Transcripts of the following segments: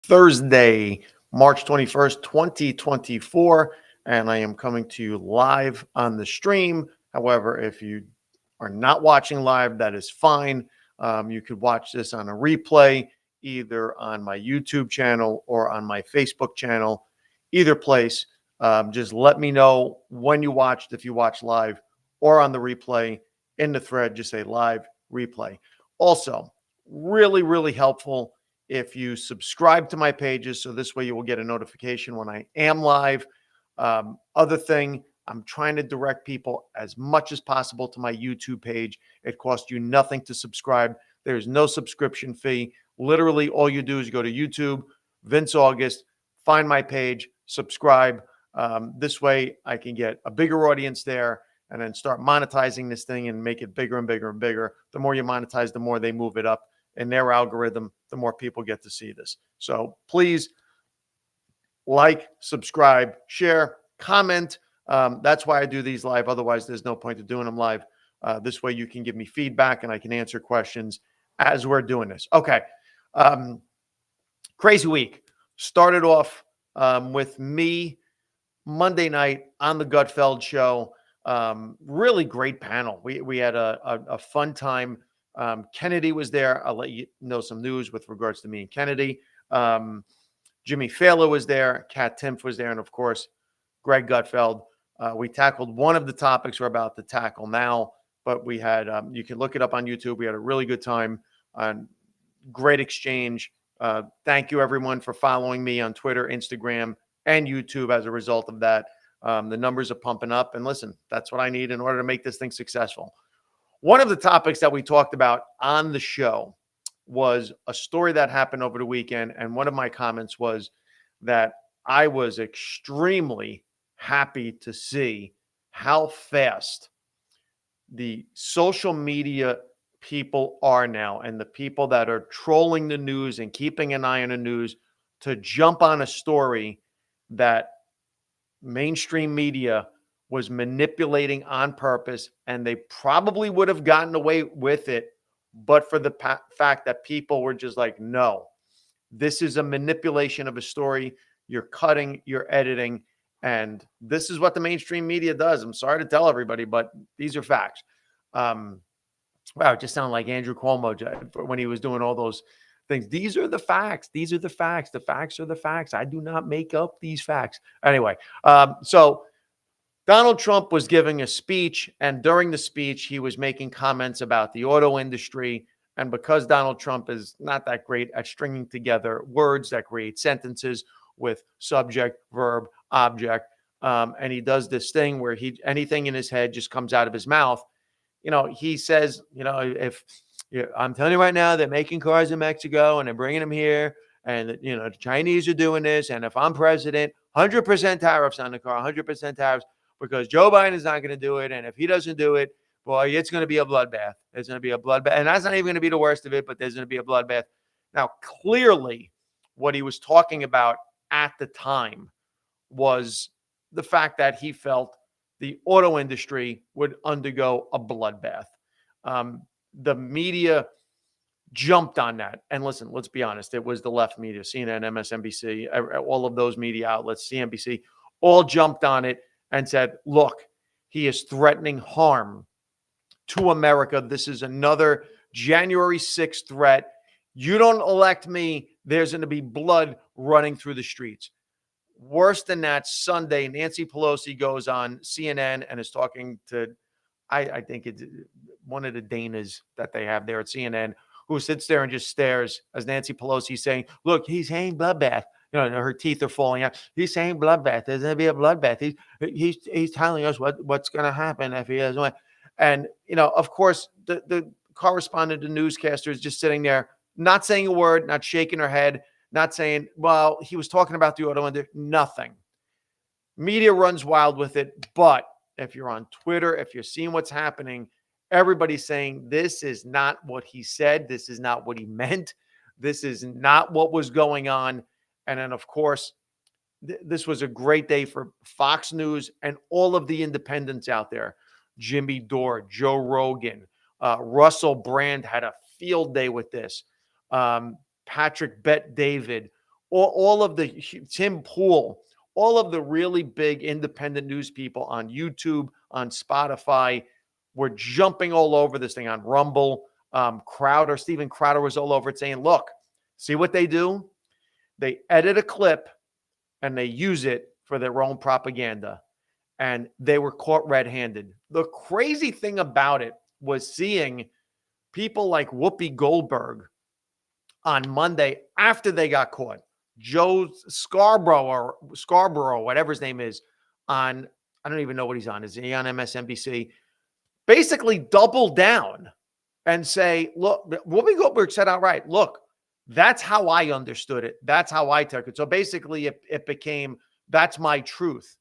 Thursday, March 21st, 2024, and I am coming to you live on the stream. However, if you are not watching live, that is fine. You could watch this on a replay, either on my YouTube channel or on my Facebook channel, either place. Just let me know when you watched, if you watch live or on the replay in the thread, just say live replay. Also, really, really helpful if you subscribe to my pages. So this way you will get a notification when I am live. Other thing, I'm trying to direct people as much as possible to my YouTube page. It costs you nothing to subscribe. There's no subscription fee. Literally, all you do is go to YouTube, Vince August, find my page, subscribe. This way I can get a bigger audience there and then start monetizing this thing and make it bigger and bigger and bigger. The more you monetize, the more they move it up in their algorithm, the more people get to see this. So please like, subscribe, share, comment. That's why I do these live. Otherwise, there's no point to doing them live. This way you can give me feedback and I can answer questions as we're doing this. Okay. Crazy week. Started off with me Monday night on the Gutfeld show. Really great panel. We had a fun time. Kennedy was there. I'll let you know some news with regards to me and Kennedy. Jimmy Fallon was there. Kat Timpf was there. And of course, Greg Gutfeld. We tackled one of the topics we're about to tackle now, but we had, you can look it up on YouTube. We had a really good time. Great exchange. Thank you everyone for following me on Twitter, Instagram, and YouTube as a result of that. The numbers are pumping up. And listen, that's what I need in order to make this thing successful. One of the topics that we talked about on the show was a story that happened over the weekend. And one of my comments was that I was extremely happy to see how fast the social media people are now, and the people that are trolling the news and keeping an eye on the news, to jump on a story that mainstream media was manipulating on purpose, and they probably would have gotten away with it, but for the fact that people were just like, no, this is a manipulation of a story. You're cutting, you're editing, and this is what the mainstream media does. I'm sorry to tell everybody, but these are facts. Wow, it just sounded like Andrew Cuomo when he was doing all those things. These are the facts. These are the facts. The facts are the facts. I do not make up these facts. Anyway, so Donald Trump was giving a speech, and during the speech, he was making comments about the auto industry. And because Donald Trump is not that great at stringing together words that create sentences with subject, verb, object, and he does this thing where anything in his head just comes out of his mouth. He says, if I'm telling you right now, they're making cars in Mexico and they're bringing them here, and the Chinese are doing this. And if I'm president, 100% tariffs on the car, 100% tariffs, because Joe Biden is not going to do it. And if he doesn't do it, boy, it's going to be a bloodbath. It's going to be a bloodbath. And that's not even going to be the worst of it, but there's going to be a bloodbath. Now, clearly, what he was talking about at the time was the fact that he felt the auto industry would undergo a bloodbath. The media jumped on that. And listen, let's be honest. It was the left media, CNN, MSNBC, all of those media outlets, CNBC, all jumped on it and said, look, he is threatening harm to America. This is another January 6th threat. You don't elect me, there's going to be blood running through the streets. Worse than that, Sunday, Nancy Pelosi goes on CNN and is talking to, I think it's one of the Danas that they have there at CNN, who sits there and just stares as Nancy Pelosi saying, look, he's saying bloodbath. Her teeth are falling out. He's saying bloodbath. There's going to be a bloodbath. He's telling us what's going to happen if he doesn't. And, of course, the correspondent, the newscaster is just sitting there, not saying a word, not shaking her head, not saying, well, he was talking about the auto industry, nothing. Media runs wild with it. But if you're on Twitter, if you're seeing what's happening, everybody's saying this is not what he said. This is not what he meant. This is not what was going on. And then, of course, this was a great day for Fox News and all of the independents out there. Jimmy Dore, Joe Rogan, Russell Brand had a field day with this. Patrick Bet David, all of the Tim Pool, all of the really big independent news people on YouTube, on Spotify, were jumping all over this thing on Rumble. Steven Crowder was all over it saying, look, see what they do? They edit a clip and they use it for their own propaganda. And they were caught red-handed. The crazy thing about it was seeing people like Whoopi Goldberg on Monday after they got caught. Joe Scarborough, whatever his name is, on, I don't even know what he's on. Is he on MSNBC? Basically double down and say, look, Whoopi Goldberg said outright, look, that's how I understood it. That's how I took it. So basically it became, that's my truth.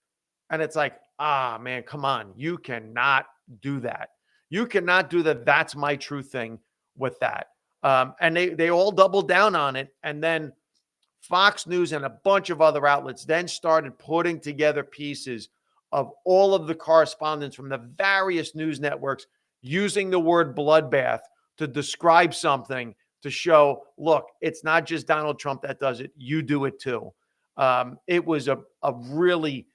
And it's like, man, come on. You cannot do that. You cannot do the that's my truth thing with that. And they all doubled down on it. And then Fox News and a bunch of other outlets then started putting together pieces of all of the correspondence from the various news networks using the word bloodbath to describe something to show, look, it's not just Donald Trump that does it. You do it too. It was a really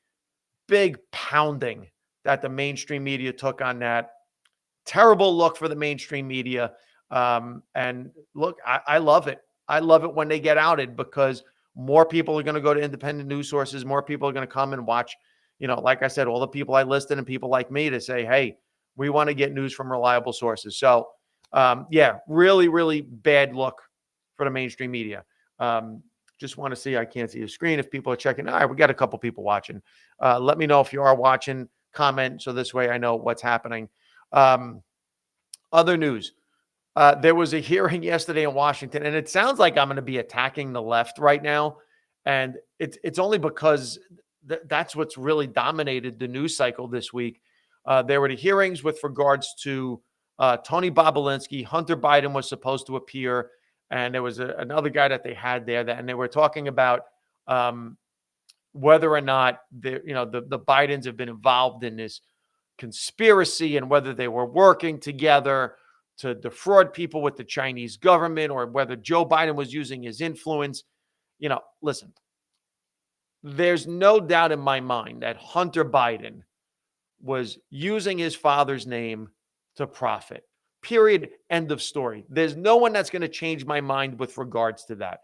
big pounding that the mainstream media took on that. Terrible look for the mainstream media. And look, I love it. I love it when they get outed because more people are going to go to independent news sources. More people are going to come and watch, like I said, all the people I listed and people like me to say, hey, we want to get news from reliable sources. So, yeah, really, really bad look for the mainstream media. Just want to see, I can't see the screen if people are checking. All right, we got a couple people watching. Let me know if you are watching, comment. So this way I know what's happening. Other news. There was a hearing yesterday in Washington, and it sounds like I'm going to be attacking the left right now. And it's only because that's what's really dominated the news cycle this week. There were the hearings with regards to Tony Bobulinski. Hunter Biden was supposed to appear, and there was another guy that they had there, and they were talking about whether or not the Bidens have been involved in this conspiracy and whether they were working together to defraud people with the Chinese government, or whether Joe Biden was using his influence. Listen, there's no doubt in my mind that Hunter Biden was using his father's name to profit. Period. End of story. There's no one that's going to change my mind with regards to that.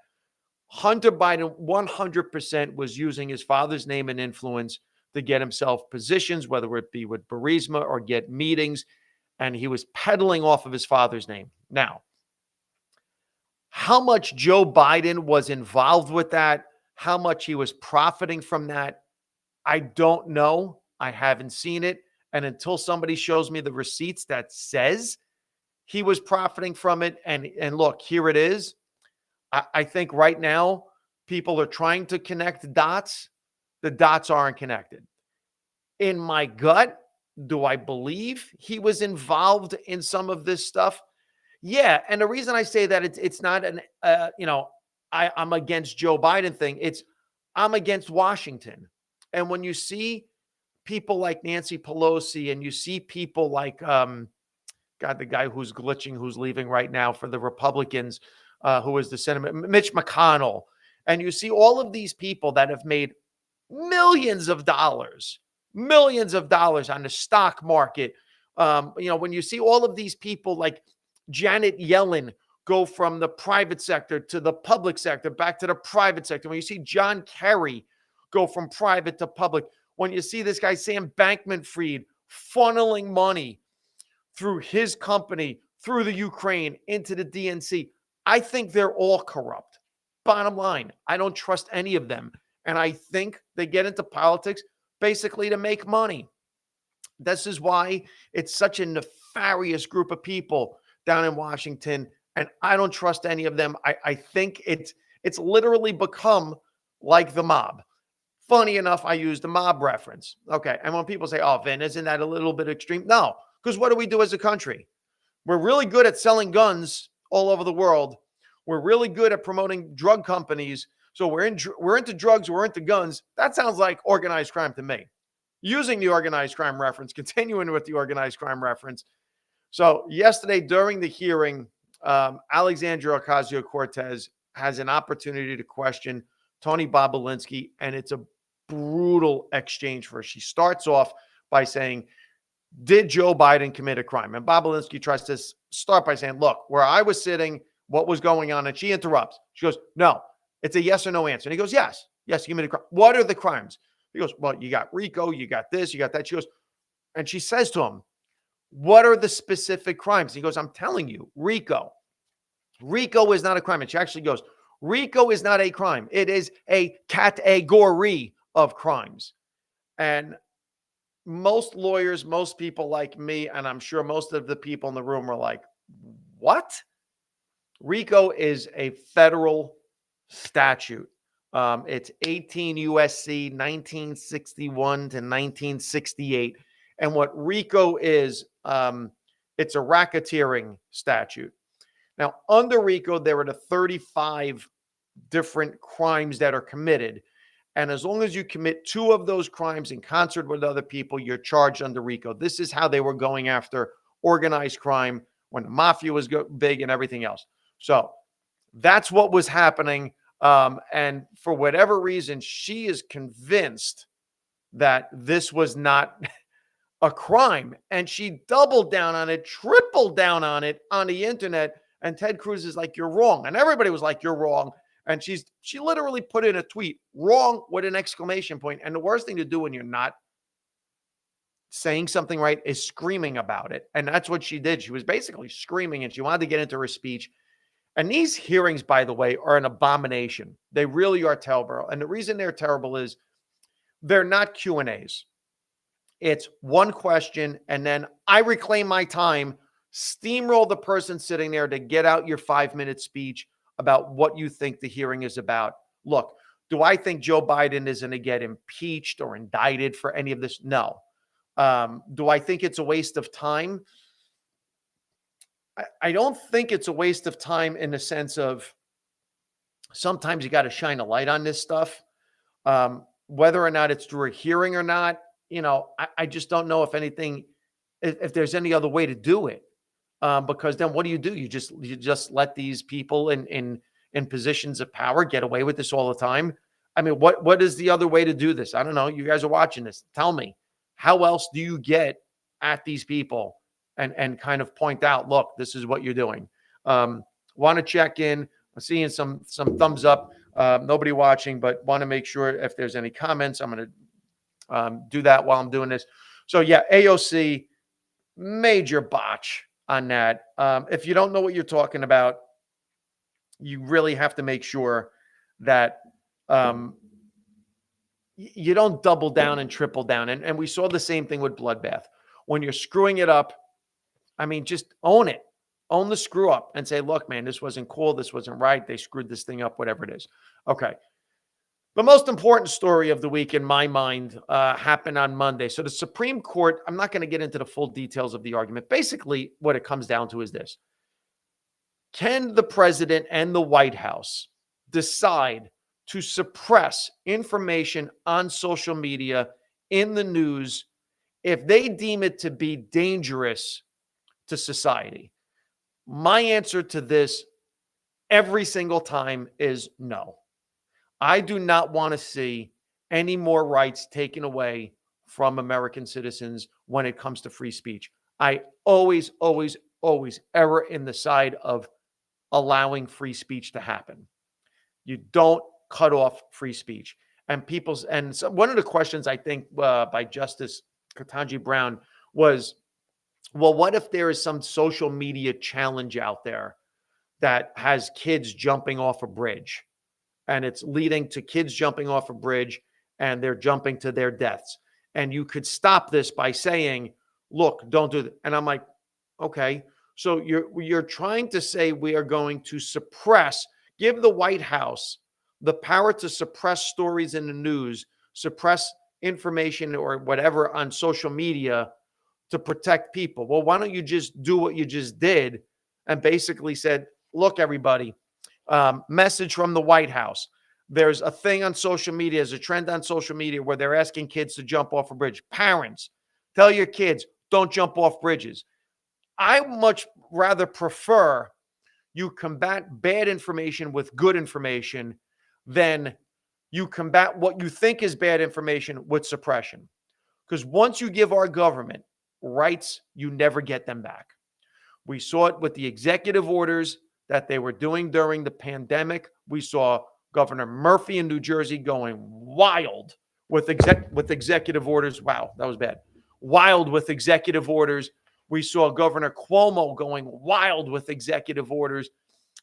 Hunter Biden 100% was using his father's name and influence to get himself positions, whether it be with Burisma or get meetings, and he was peddling off of his father's name. Now, how much Joe Biden was involved with that, how much he was profiting from that, I don't know. I haven't seen it. And until somebody shows me the receipts that says he was profiting from it, and look, here it is. I think right now people are trying to connect dots. The dots aren't connected. In my gut, do I believe he was involved in some of this stuff? Yeah. And the reason I say that it's not I'm against Joe Biden thing. It's I'm against Washington. And when you see people like Nancy Pelosi and you see people like, the guy who's glitching, who's leaving right now for the Republicans, who is the Senator, Mitch McConnell, and you see all of these people that have made millions of dollars on the stock market. When you see all of these people like Janet Yellen go from the private sector to the public sector, back to the private sector, when you see John Kerry go from private to public, when you see this guy, Sam Bankman-Fried, funneling money through his company, through the Ukraine, into the DNC, I think they're all corrupt. Bottom line, I don't trust any of them. And I think they get into politics basically to make money. This is why it's such a nefarious group of people down in Washington. And I don't trust any of them. I think it's literally become like the mob. Funny enough, I used the mob reference. Okay. And when people say, oh, Vin, isn't that a little bit extreme? No, because what do we do as a country? We're really good at selling guns all over the world. We're really good at promoting drug companies. So we're into drugs, we're into guns. That sounds like organized crime to me. Using the organized crime reference, continuing with the organized crime reference. So yesterday during the hearing, Alexandria Ocasio-Cortez has an opportunity to question Tony Bobolinsky, and it's a brutal exchange for her. She starts off by saying, did Joe Biden commit a crime? And Bobolinsky tries to start by saying, look, where I was sitting, what was going on? And she interrupts. She goes, no, it's a yes or no answer. And he goes, yes, he committed a crime. What are the crimes? He goes, well, you got RICO, you got this, you got that. She goes, and she says to him, what are the specific crimes? He goes, I'm telling you, RICO. RICO is not a crime. And she actually goes, RICO is not a crime. It is a category of crimes. And most lawyers, most people like me, and I'm sure most of the people in the room are like, what? RICO is a federal statute. It's 18 USC 1961 to 1968. And what RICO is, it's a racketeering statute. Now, under RICO, there are the 35 different crimes that are committed. And as long as you commit 2 of those crimes in concert with other people, you're charged under RICO. This is how they were going after organized crime when the mafia was big and everything else. So that's what was happening. And for whatever reason, she is convinced that this was not a crime. And she doubled down on it, tripled down on it on the internet. And Ted Cruz is like, you're wrong. And everybody was like, you're wrong. And she literally put in a tweet, wrong with an exclamation point. And the worst thing to do when you're not saying something right is screaming about it. And that's what she did. She was basically screaming and she wanted to get into her speech. And these hearings, by the way, are an abomination. They really are terrible. And the reason they're terrible is they're not Q&As. It's one question and then I reclaim my time, steamroll the person sitting there to get out your 5-minute speech about what you think the hearing is about. Look, do I think Joe Biden is going to get impeached or indicted for any of this? No. Do I think it's a waste of time? I don't think it's a waste of time in the sense of sometimes you got to shine a light on this stuff. Whether or not it's through a hearing or not, I just don't know if there's any other way to do it. Because then what do? You just let these people in positions of power get away with this all the time. I mean, what is the other way to do this? I don't know. You guys are watching this. Tell me, how else do you get at these people and kind of point out, look, this is what you're doing? Want to check in. I'm seeing some thumbs up. Nobody watching, but want to make sure if there's any comments. I'm going to do that while I'm doing this. So yeah, AOC, major botch on that. If you don't know what you're talking about, you really have to make sure that you don't double down and triple down. And we saw the same thing with Bloodbath. When you're screwing it up, I mean, just own it. Own the screw up and say, look, man, this wasn't cool. This wasn't right. They screwed this thing up, whatever it is. Okay. The most important story of the week in my mind happened on Monday. So the Supreme Court, I'm not going to get into the full details of the argument. Basically, what it comes down to is this. Can the president and the White House decide to suppress information on social media, in the news, if they deem it to be dangerous to society? My answer to this every single time is no. I do not want to see any more rights taken away from American citizens when it comes to free speech. I always err in the side of allowing free speech to happen. You don't cut off free speech. And so one of the questions I think by Justice Ketanji Brown was, well, what if there is some social media challenge out there that has kids jumping off a bridge? And it's leading to kids jumping off a bridge and they're jumping to their deaths. And you could stop this by saying, look, don't do that. And I'm like, okay. So you're trying to say we are going to give the White House the power to suppress stories in the news, suppress information or whatever on social media to protect people. Well, why don't you just do what you just did and basically said, look, everybody, message from the White House. There's a thing on social media, there's a trend on social media where they're asking kids to jump off a bridge. Parents, tell your kids, don't jump off bridges. I much rather prefer you combat bad information with good information than You combat what you think is bad information with suppression. Because once you give our government rights, you never get them back. We saw it with the executive orders that they were doing during the pandemic. We saw Governor Murphy in New Jersey going wild with executive orders. Wow, that was bad. Wild with executive orders. We saw Governor Cuomo going wild with executive orders.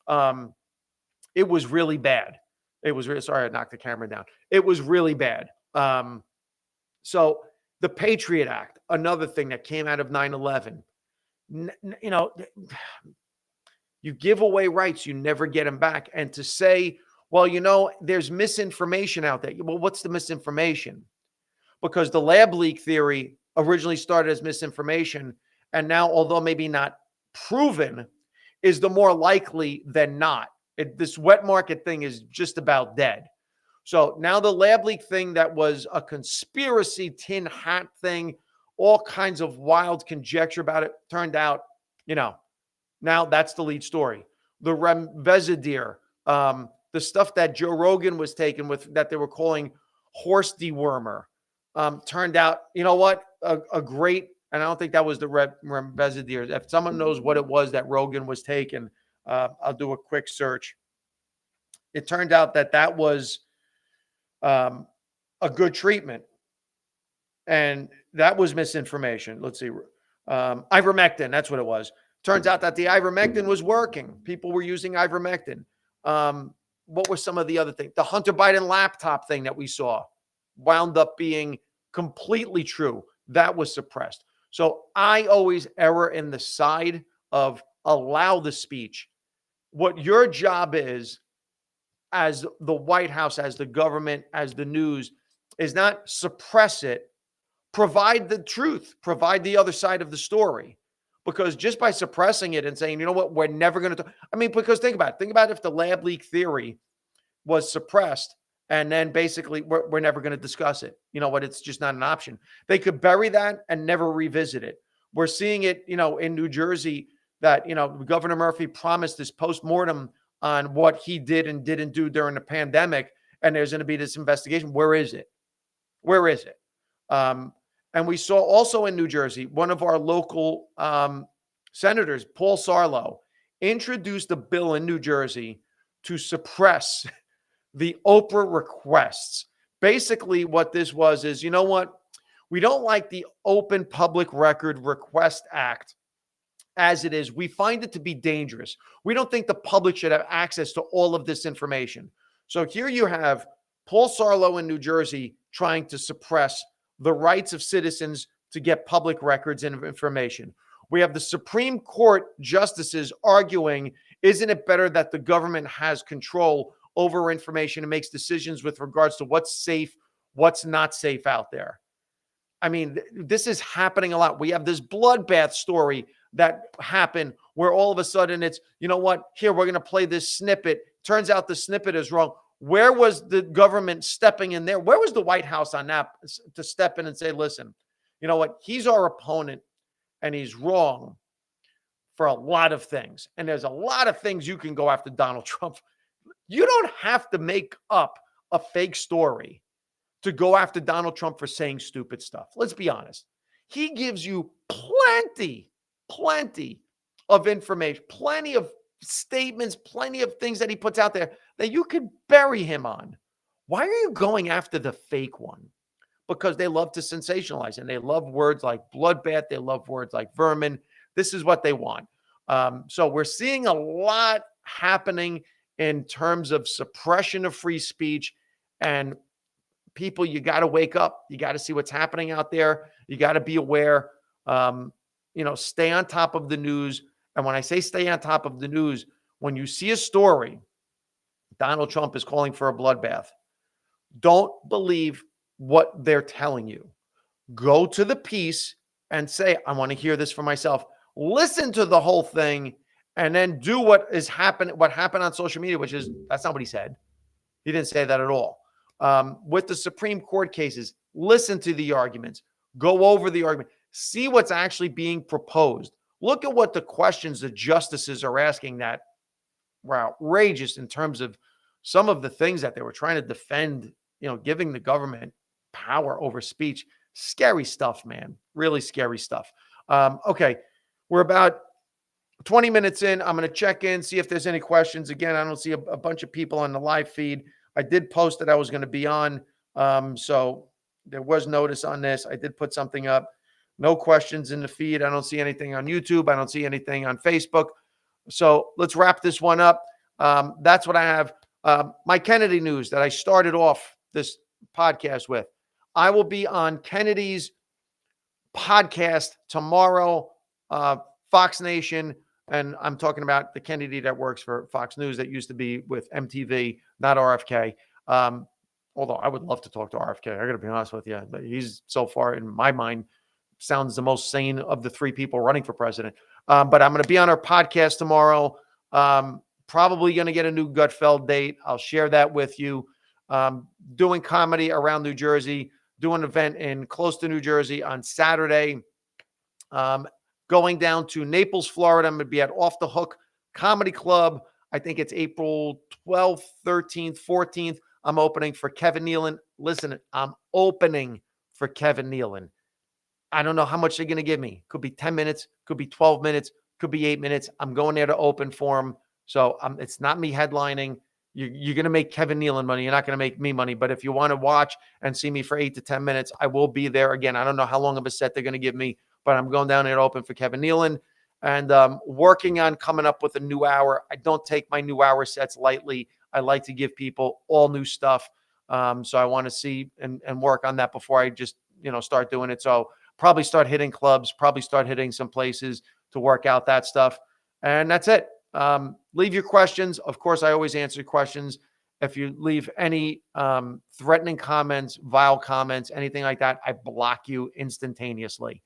It was really bad. It was really, sorry, I knocked the camera down. It was really bad. So the Patriot Act, another thing that came out of 9/11. You know, you give away rights, you never get them back. And to say, well, you know, there's misinformation out there. Well, what's the misinformation? Because the lab leak theory originally started as misinformation, and now, although maybe not proven, is the more likely than not. This wet market thing is just about dead. So now the lab leak thing that was a conspiracy tin hat thing, all kinds of wild conjecture about it, turned out, you know, now that's the lead story. The remdesivir, the stuff that Joe Rogan was taking with that they were calling horse dewormer, turned out, you know what, a great, and I don't think that was the remdesivir. If someone knows what it was that Rogan was taking, I'll do a quick search. It turned out that that was a good treatment. And that was misinformation. Let's see. Ivermectin, that's what it was. Turns out that the ivermectin was working. People were using ivermectin. What were some of the other things? The Hunter Biden laptop thing that we saw wound up being completely true. That was suppressed. So I always err in the side of allow the speech. What your job is as the White House, as the government, as the news, is not suppress it. Provide the truth. Provide the other side of the story. Because just by suppressing it and saying, you know what, we're never going to talk. I mean, because think about it. Think about if the lab leak theory was suppressed and then basically we're never going to discuss it. You know what? It's just not an option. They could bury that and never revisit it. We're seeing it, you know, in New Jersey that, you know, Governor Murphy promised this postmortem on what he did and didn't do during the pandemic. And there's going to be this investigation. Where is it? Where is it? And we saw also in New Jersey, one of our local senators, Paul Sarlo, introduced a bill in New Jersey to suppress the Oprah requests. Basically, what this was is, you know what? We don't like the Open Public Record Request Act as it is. We find it to be dangerous. We don't think the public should have access to all of this information. So here you have Paul Sarlo in New Jersey trying to suppress the rights of citizens to get public records and information. We have the Supreme Court justices arguing, isn't it better that the government has control over information and makes decisions with regards to what's safe, what's not safe out there? I mean, this is happening a lot. We have this bloodbath story that happened where all of a sudden it's, you know what, here, we're going to play this snippet. Turns out the snippet is wrong. Where was the government stepping in there? Where was the White House on that to step in and say, listen, you know what? He's our opponent and he's wrong for a lot of things. And there's a lot of things you can go after Donald Trump. You don't have to make up a fake story to go after Donald Trump for saying stupid stuff. Let's be honest. He gives you plenty of information, plenty of statements, plenty of things that he puts out there that you could bury him on. Why are you going after the fake one? Because they love to sensationalize and they love words like bloodbath. They love words like vermin. This is what they want. So we're seeing a lot happening in terms of suppression of free speech. And people, you got to wake up. You got to see what's happening out there. You got to be aware. You know, stay on top of the news. And when I say stay on top of the news, when you see a story, Donald Trump is calling for a bloodbath, don't believe what they're telling you. Go to the piece and say, I want to hear this for myself. Listen to the whole thing and then do what happened on social media, which is, that's not what he said. He didn't say that at all. With the Supreme Court cases, listen to the arguments, go over the argument, see what's actually being proposed. Look at what the questions the justices are asking that were outrageous in terms of some of the things that they were trying to defend giving the government power over speech. Scary stuff, man. Really scary stuff. Okay. We're about 20 minutes in. I'm going to check in, see if there's any questions. Again, I don't see a bunch of people on the live feed. I did post that I was going to be on. So there was notice on this. I did put something up. No questions in the feed. I don't see anything on YouTube. I don't see anything on Facebook. So let's wrap this one up. That's what I have. My Kennedy news that I started off this podcast with. I will be on Kennedy's podcast tomorrow, Fox Nation. And I'm talking about the Kennedy that works for Fox News that used to be with MTV, not RFK. Although I would love to talk to RFK. I got to be honest with you. But he's so far, in my mind, sounds the most sane of the three people running for president. But I'm going to be on our podcast tomorrow. Probably going to get a new Gutfeld date. I'll share that with you. Doing comedy around New Jersey, doing an event in close to New Jersey on Saturday. Going down to Naples, Florida. I'm going to be at Off the Hook Comedy Club. I think it's April 12th, 13th, 14th. I'm opening for Kevin Nealon. Listen, I'm opening for Kevin Nealon. I don't know how much they're going to give me. Could be 10 minutes, could be 12 minutes, could be 8 minutes. I'm going there to open for him. So it's not me headlining. You're going to make Kevin Nealon money. You're not going to make me money. But if you want to watch and see me for 8 to 10 minutes, I will be there. Again, I don't know how long of a set they're going to give me, but I'm going down there to open for Kevin Nealon and working on coming up with a new hour. I don't take my new hour sets lightly. I like to give people all new stuff. So I want to see and work on that before I just, start doing it. So probably start hitting clubs, probably start hitting some places to work out that stuff. And that's it. Leave your questions. Of course, I always answer questions. If you leave any threatening comments, vile comments, anything like that, I block you instantaneously.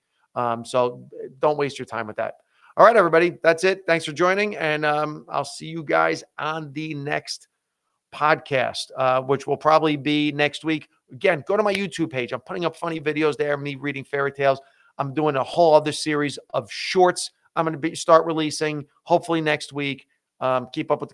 So don't waste your time with that. All right, everybody. That's it. Thanks for joining. And I'll see you guys on the next podcast, which will probably be next week. Again, go to my YouTube page. I'm putting up funny videos there, me reading fairy tales. I'm doing a whole other series of shorts I'm going to start releasing hopefully next week. Keep up with the